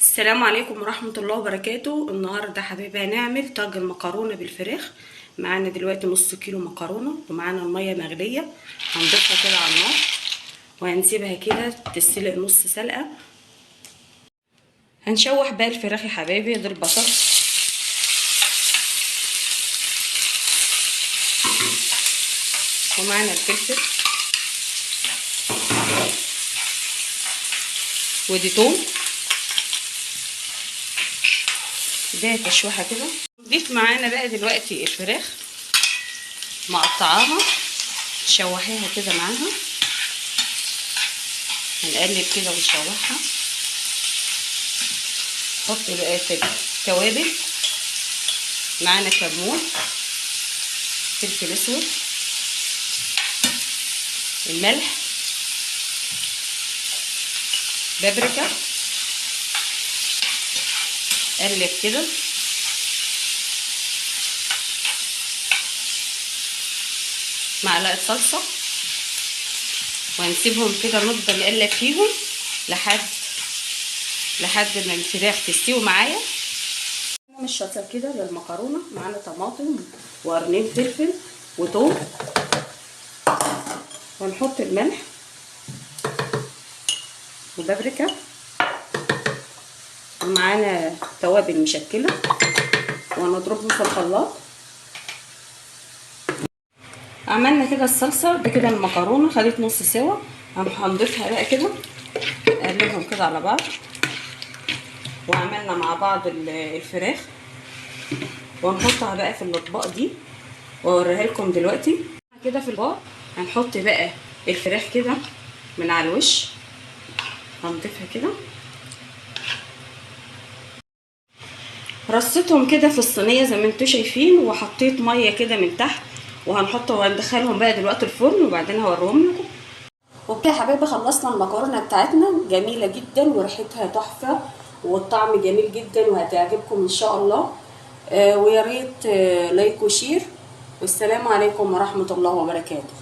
السلام عليكم ورحمة الله وبركاته. النهاردة حبايبي هنعمل طاجن مكرونة بالفراخ. معانا دلوقتي نص كيلو مكرونة ومعانا المية مغلية، هنضيفها كده على النار وهنسيبها كده تتسلق نص سلقة. هنشوح بقى الفراخ يا حبايبي، ده البصل ومعانا الفلفل ودي توم، ده تشويحه كده. نضيف معانا بقى دلوقتي الفراخ مقطعاها، نشوحيها كده معاها، هنقلب كده ونشوحها. نحط بقى التوابل، معانا كمون، فلفل اسود، الملح، بابريكا. قلب كده، معلقه صلصه، وهنسيبهم كده نفضل نقلب فيهم لحد ما الفراخ تستوي معايا. مش شاطر كده للمكرونه، معانا طماطم وقرنين فلفل وتوم، ونحط الملح وبابريكا، ومعانا توابل مشكله، ونضربهم في الخلاط. عملنا كده الصلصه دي، كده المكرونه خدت نص سوا. هنضيفها بقى كده، نقلبهم كده على بعض، وعملنا مع بعض الفراخ، وهنحطها بقى في الاطباق دي واوريها لكم دلوقتي. كده في الاطباق هنحط بقى الفراخ كده من على الوش، هنضيفها كده، رصيتهم كده في الصينيه زي ما انتم شايفين، وحطيت ميه كده من تحت، وهنحطه وهندخلهم بقى دلوقتي الفرن، وبعدين هوريهم لكم. وبكده يا حبايبي خلصنا المكرونه بتاعتنا، جميله جدا وريحتها تحفه والطعم جميل جدا وهتعجبكم ان شاء الله. ويا ريت لايك وشير، والسلام عليكم ورحمه الله وبركاته.